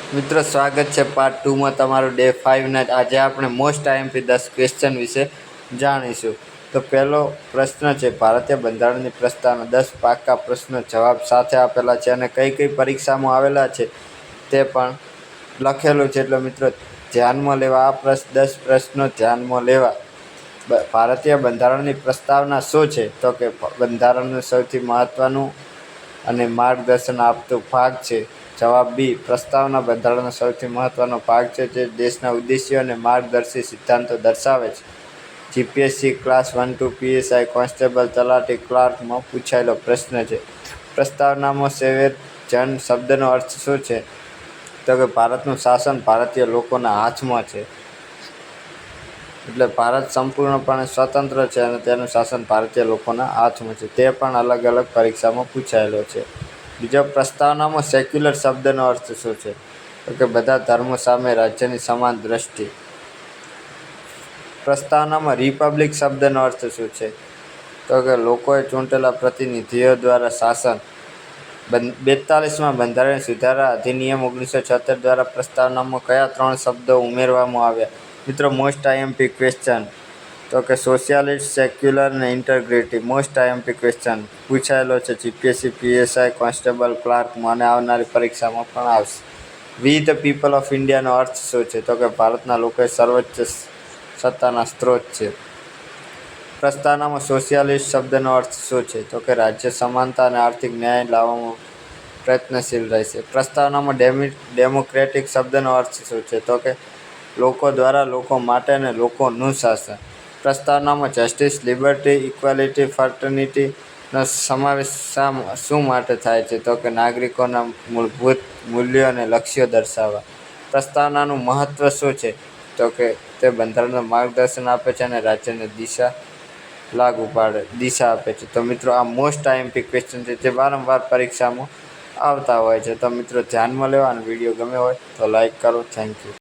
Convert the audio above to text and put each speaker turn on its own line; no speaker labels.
મિત્રો સ્વાગત છે પાર્ટ 2 માં તમારું ડે 5 ના આજે આપણે મોસ્ટ આઈએમપી 10 ક્વેશ્ચન વિશે જાણીશું। તો પહેલો પ્રશ્ન છે ભારતીય બંધારણની પ્રસ્તાવના 10 પાકા પ્રશ્નો જવાબ સાથે આપેલા છે અને કઈ કઈ પરીક્ષામાં આવેલા છે તે પણ લખેલું છે। એટલે મિત્રો ધ્યાનમાં લેવા આ 10 પ્રશ્નો ધ્યાનમાં લેવા। ભારતીય બંધારણની પ્રસ્તાવના શું છે? તો કે બંધારણનું સૌથી મહત્વનું અને માર્ગદર્શન આપતું ભાગ છે। જવાબ બી, પ્રસ્તાવના બંધારણનો સૌથી મહત્વનો ભાગ છે જે દેશના ઉદ્દેશ્યો અને માર્ગદર્શી સિદ્ધાંતો દર્શાવે છે। જીપીએસસી ક્લાસ 1-2 પીએસઆઈ કોન્સ્ટેબલ તલાટી ક્લાર્કમાં પૂછાયેલો પ્રશ્ન છે। પ્રસ્તાવનામાં સંવિધાન શબ્દનો અર્થ શું છે? તો કે ભારતનું શાસન ભારતીય લોકોના હાથમાં છે। એટલે ભારત સંપૂર્ણપણે સ્વતંત્ર છે અને તેનું શાસન ભારતીય લોકોના હાથમાં છે। તે પણ અલગ અલગ પરીક્ષામાં પૂછાયેલો છે। બીજો, પ્રસ્તાવનામાં સેક્યુલર શબ્દનો અર્થ શું છે? તો કે બધા ધર્મો સામે રાજ્યની સમાન દ્રષ્ટિ। પ્રસ્તાવનામાં રિપબ્લિક શબ્દનો અર્થ શું છે? તો કે લોકોએ ચૂંટેલા પ્રતિનિધિઓ દ્વારા શાસન। 42માં બંધારણીય સુધારા અધિનિયમ 1976 દ્વારા પ્રસ્તાવનામાં કયા 3 શબ્દો ઉમેરવામાં આવ્યા? મિત્રો મોસ્ટ આઈએમપી ક્વેશ્ચન, તો કે સોશિયાલિસ્ટ, સેક્યુલર અને ઇન્ટિગ્રિટી મોસ્ટ આઈએમપી ક્વેશ્ચન પૂછાયેલો છે જીપીએસસી પીએસઆઈ કોન્સ્ટેબલ ક્લાર્કમાં અને આવનારી પરીક્ષામાં પણ આવશે। વી ધ પીપલ ઓફ ઇન્ડિયાનો અર્થ શું છે? તો કે ભારતના લોકો એ સર્વોચ્ચ સત્તાના સ્ત્રોત છે। પ્રસ્તાવનામાં સોશિયાલિસ્ટ શબ્દનો અર્થ શું છે? તો કે રાજ્ય સમાનતા અને આર્થિક ન્યાય લાવવામાં પ્રયત્નશીલ રહેશે। પ્રસ્તાવનામાં ડેમોક્રેટિક શબ્દનો અર્થ શું છે? તો કે લોકો દ્વારા લોકો માટે અને લોકોનું શાસન। પ્રસ્તાવનામાં જસ્ટિસ, લિબર્ટી, ઇક્વાલિટી, ફ્રેટર્નિટીનો સમાવેશ શું માટે થાય છે? તો કે નાગરિકોના મૂળભૂત મૂલ્યો અને લક્ષ્યો દર્શાવવા। પ્રસ્તાવનાનું મહત્વ શું છે? તો કે તે બંધારણનું માર્ગદર્શન આપે છે અને રાજ્યને દિશા આપે છે। તો મિત્રો આ મોસ્ટ આઈએમપી ક્વેશ્ચન છે જે વારંવાર પરીક્ષામાં આવતા હોય છે। તો મિત્રો ધ્યાનમાં લેવા અને વિડીયો ગમે હોય તો લાઈક કરો। Thank you.